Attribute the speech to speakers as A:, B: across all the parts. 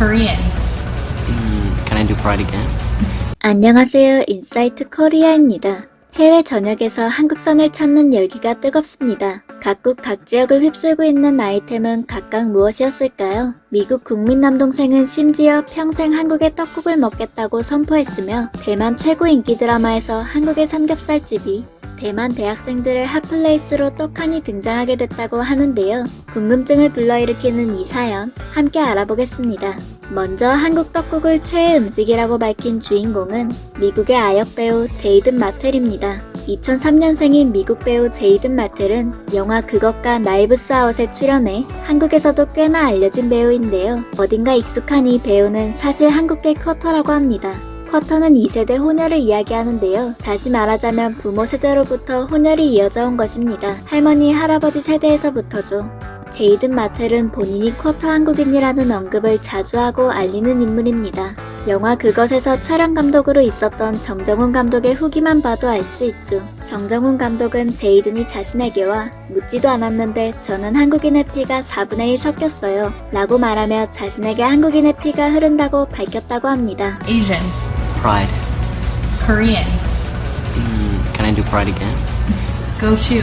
A: Korean.
B: Can I do Pride again?
C: 안녕하세요. 인사이트 코리아입니다. 해외 전역에서 한국선을 찾는 열기가 뜨겁습니다. 각국 각 지역을 휩쓸고 있는 아이템은 각각 무엇이었을까요? 미국 국민 남동생은 심지어 평생 한국의 떡국을 먹겠다고 선포했으며 대만 최고 인기 드라마에서 한국의 삼겹살집이 대만 대학생들의 핫플레이스로 떡하니 등장하게 됐다고 하는데요. 궁금증을 불러일으키는 이 사연 함께 알아보겠습니다. 먼저 한국 떡국을 최애 음식이라고 밝힌 주인공은 미국의 아역 배우 제이든 마텔입니다. 2003년생인 미국 배우 제이든 마텔은 영화 그것과 나이브스 아웃에 출연해 한국에서도 꽤나 알려진 배우인데요. 어딘가 익숙한 이 배우는 사실 한국계 쿼터라고 합니다. 쿼터는 2세대 혼혈을 이야기하는데요. 다시 말하자면 부모 세대로부터 혼혈이 이어져 온 것입니다. 할머니, 할아버지 세대에서부터죠. 제이든 마텔은 본인이 쿼터 한국인이라는 언급을 자주 하고 알리는 인물입니다. 영화 그것에서 촬영 감독으로 있었던 정정훈 감독의 후기만 봐도 알 수 있죠. 정정훈 감독은 제이든이 자신에게와 묻지도 않았는데 저는 한국인의 피가 4분의 1 섞였어요 라고 말하며 자신에게 한국인의 피가 흐른다고 밝혔다고 합니다.
A: Asian.
B: Pride.
A: Korean.
B: Can I do Pride again?
A: Go to.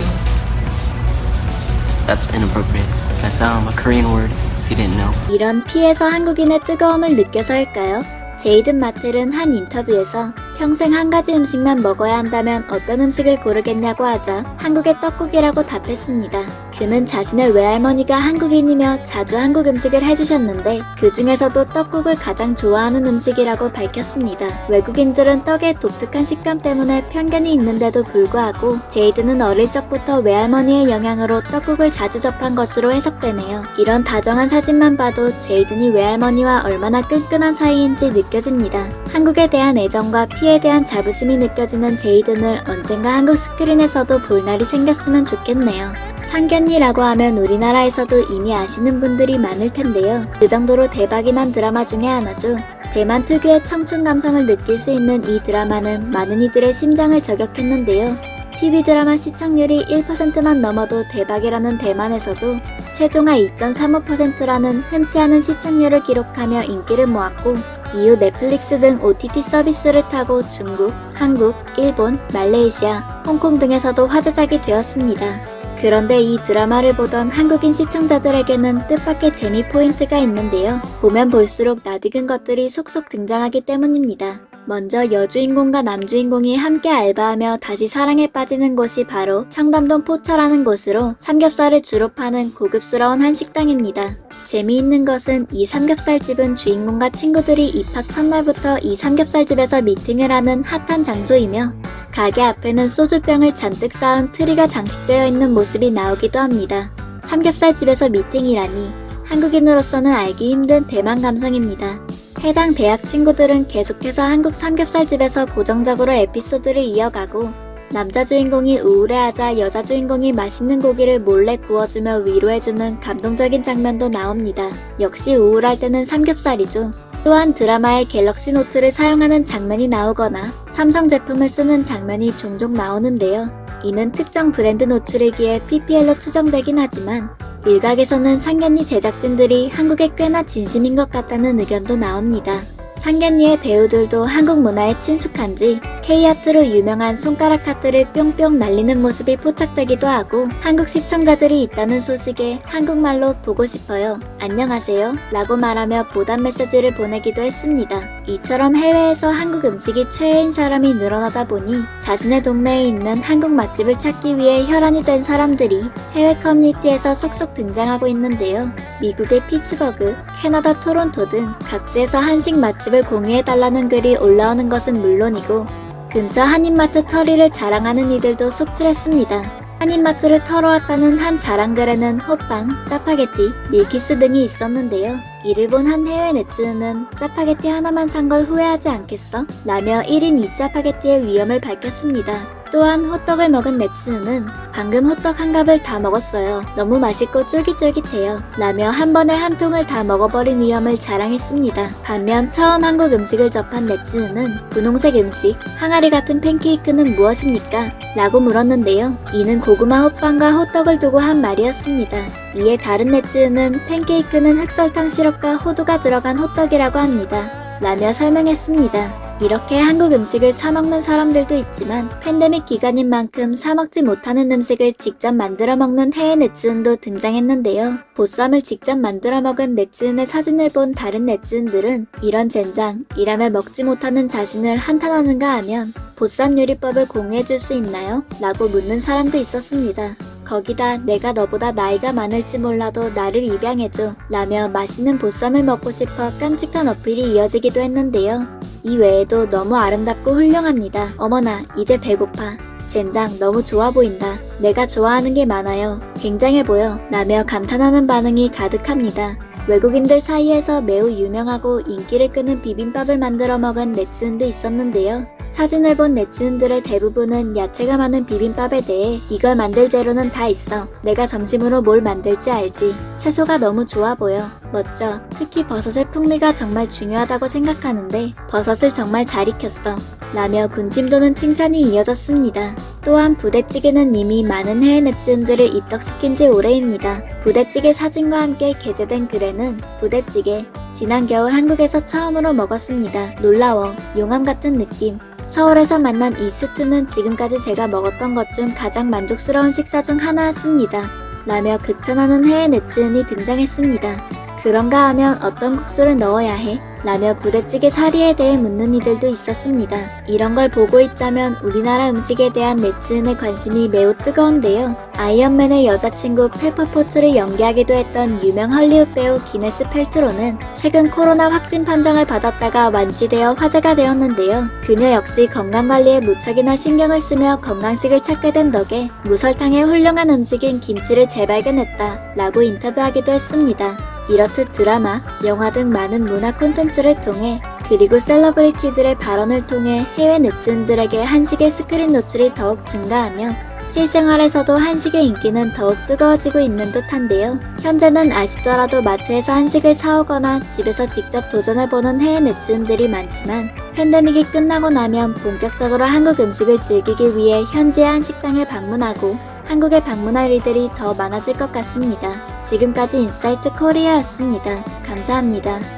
B: That's inappropriate. That's a Korean word, if you didn't know.
C: 이런 피에서 한국인의 뜨거움을 느껴서일까요? 제이든 마텔은 한 인터뷰에서 평생 한 가지 음식만 먹어야 한다면 어떤 음식을 고르겠냐고 하자 한국의 떡국이라고 답했습니다. 그는 자신의 외할머니가 한국인이며 자주 한국 음식을 해주셨는데 그 중에서도 떡국을 가장 좋아하는 음식이라고 밝혔습니다. 외국인들은 떡의 독특한 식감 때문에 편견이 있는데도 불구하고 제이든은 어릴 적부터 외할머니의 영향으로 떡국을 자주 접한 것으로 해석되네요. 이런 다정한 사진만 봐도 제이든이 외할머니와 얼마나 끈끈한 사이인지 느껴집니다. 한국에 대한 애정과 피에 대한 자부심이 느껴지는 제이든을 언젠가 한국 스크린에서도 볼 날이 생겼으면 좋겠네요. 상견니라고 하면 우리나라에서도 이미 아시는 분들이 많을 텐데요. 그 정도로 대박이 난 드라마 중에 하나죠. 대만 특유의 청춘 감성을 느낄 수 있는 이 드라마는 많은 이들의 심장을 저격했는데요. TV 드라마 시청률이 1%만 넘어도 대박이라는 대만에서도 최종하 2.35%라는 흔치 않은 시청률을 기록하며 인기를 모았고 이후 넷플릭스 등 OTT 서비스를 타고 중국, 한국, 일본, 말레이시아, 홍콩 등에서도 화제작이 되었습니다. 그런데 이 드라마를 보던 한국인 시청자들에게는 뜻밖의 재미 포인트가 있는데요. 보면 볼수록 낯익은 것들이 속속 등장하기 때문입니다. 먼저 여주인공과 남주인공이 함께 알바하며 다시 사랑에 빠지는 곳이 바로 청담동 포차라는 곳으로 삼겹살을 주로 파는 고급스러운 한식당입니다. 재미있는 것은 이 삼겹살집은 주인공과 친구들이 입학 첫날부터 이 삼겹살집에서 미팅을 하는 핫한 장소이며 가게 앞에는 소주병을 잔뜩 쌓은 트리가 장식되어 있는 모습이 나오기도 합니다. 삼겹살집에서 미팅이라니 한국인으로서는 알기 힘든 대만 감성입니다. 해당 대학 친구들은 계속해서 한국 삼겹살집에서 고정적으로 에피소드를 이어가고 남자 주인공이 우울해하자 여자 주인공이 맛있는 고기를 몰래 구워주며 위로해주는 감동적인 장면도 나옵니다. 역시 우울할 때는 삼겹살이죠. 또한 드라마에 갤럭시 노트를 사용하는 장면이 나오거나 삼성 제품을 쓰는 장면이 종종 나오는데요. 이는 특정 브랜드 노출이기에 PPL로 추정되긴 하지만 일각에서는 상견니 제작진들이 한국에 꽤나 진심인 것 같다는 의견도 나옵니다. 상견니의 배우들도 한국 문화에 친숙한지 K아트로 유명한 손가락 하트를 뿅뿅 날리는 모습이 포착되기도 하고 한국 시청자들이 있다는 소식에 한국말로 보고 싶어요. 안녕하세요 라고 말하며 보답 메시지를 보내기도 했습니다. 이처럼 해외에서 한국 음식이 최애인 사람이 늘어나다 보니 자신의 동네에 있는 한국 맛집을 찾기 위해 혈안이 된 사람들이 해외 커뮤니티에서 속속 등장하고 있는데요. 미국의 피츠버그, 캐나다 토론토 등 각지에서 한식 맛집을 공유해달라는 글이 올라오는 것은 물론이고 근처 한인마트 털이를 자랑하는 이들도 속출했습니다. 한인마트를 털어왔다는 한 자랑글에는 호빵, 짜파게티, 밀키스 등이 있었는데요. 이를 본 한 해외 네티즌은 짜파게티 하나만 산 걸 후회하지 않겠어? 라며 1인 2짜파게티의 위험을 밝혔습니다. 또한 호떡을 먹은 네츠는 방금 호떡 한 값을 다 먹었어요. 너무 맛있고 쫄깃쫄깃해요. 라며 한 번에 한 통을 다 먹어버린 위험을 자랑했습니다. 반면 처음 한국 음식을 접한 네츠는 분홍색 음식, 항아리 같은 팬케이크는 무엇입니까? 라고 물었는데요. 이는 고구마 호빵과 호떡을 두고 한 말이었습니다. 이에 다른 네츠는 팬케이크는 흑설탕 시럽과 호두가 들어간 호떡이라고 합니다. 라며 설명했습니다. 이렇게 한국 음식을 사먹는 사람들도 있지만 팬데믹 기간인 만큼 사먹지 못하는 음식을 직접 만들어 먹는 해외 네츠은도 등장했는데요. 보쌈을 직접 만들어 먹은 네츠은의 사진을 본 다른 네츠은들은 이런 젠장, 이라며 먹지 못하는 자신을 한탄하는가 하면 보쌈 요리법을 공유해줄 수 있나요? 라고 묻는 사람도 있었습니다. 거기다 내가 너보다 나이가 많을지 몰라도 나를 입양해줘 라며 맛있는 보쌈을 먹고 싶어 깜찍한 어필이 이어지기도 했는데요. 이 외에도 너무 아름답고 훌륭합니다. 어머나 이제 배고파. 젠장 너무 좋아 보인다. 내가 좋아하는 게 많아요. 굉장해 보여 라며 감탄하는 반응이 가득합니다. 외국인들 사이에서 매우 유명하고 인기를 끄는 비빔밥을 만들어 먹은 네츠은도 있었는데요. 사진을 본 네츠은들의 대부분은 야채가 많은 비빔밥에 대해 이걸 만들 재료는 다 있어. 내가 점심으로 뭘 만들지 알지. 채소가 너무 좋아 보여. 멋져. 특히 버섯의 풍미가 정말 중요하다고 생각하는데 버섯을 정말 잘 익혔어. 라며 군침 도는 칭찬이 이어졌습니다. 또한 부대찌개는 이미 많은 해외 네츠은들을 입덕시킨 지 오래입니다. 부대찌개 사진과 함께 게재된 글에는 부대찌개, 지난 겨울 한국에서 처음으로 먹었습니다. 놀라워. 용암 같은 느낌. 서울에서 만난 이 스튜는 지금까지 제가 먹었던 것 중 가장 만족스러운 식사 중 하나였습니다. 라며 극찬하는 해외 네츠은이 등장했습니다. 그런가 하면 어떤 국수를 넣어야 해? 라며 부대찌개 사리에 대해 묻는 이들도 있었습니다. 이런 걸 보고 있자면 우리나라 음식에 대한 네츠은의 관심이 매우 뜨거운데요. 아이언맨의 여자친구 페퍼포츠를 연기하기도 했던 유명 헐리우드 배우 기네스 펠트로는 최근 코로나 확진 판정을 받았다가 완치되어 화제가 되었는데요. 그녀 역시 건강관리에 무척이나 신경을 쓰며 건강식을 찾게 된 덕에 무설탕의 훌륭한 음식인 김치를 재발견했다 라고 인터뷰하기도 했습니다. 이렇듯 드라마, 영화 등 많은 문화 콘텐츠를 통해 그리고 셀러브리티들의 발언을 통해 해외 네츠은들에게 한식의 스크린 노출이 더욱 증가하며 실생활에서도 한식의 인기는 더욱 뜨거워지고 있는 듯한데요. 현재는 아쉽더라도 마트에서 한식을 사오거나 집에서 직접 도전해보는 해외 네츠은들이 많지만 팬데믹이 끝나고 나면 본격적으로 한국 음식을 즐기기 위해 현지의 한식당에 방문하고 한국에 방문할 일들이 더 많아질 것 같습니다. 지금까지 인사이트 코리아였습니다. 감사합니다.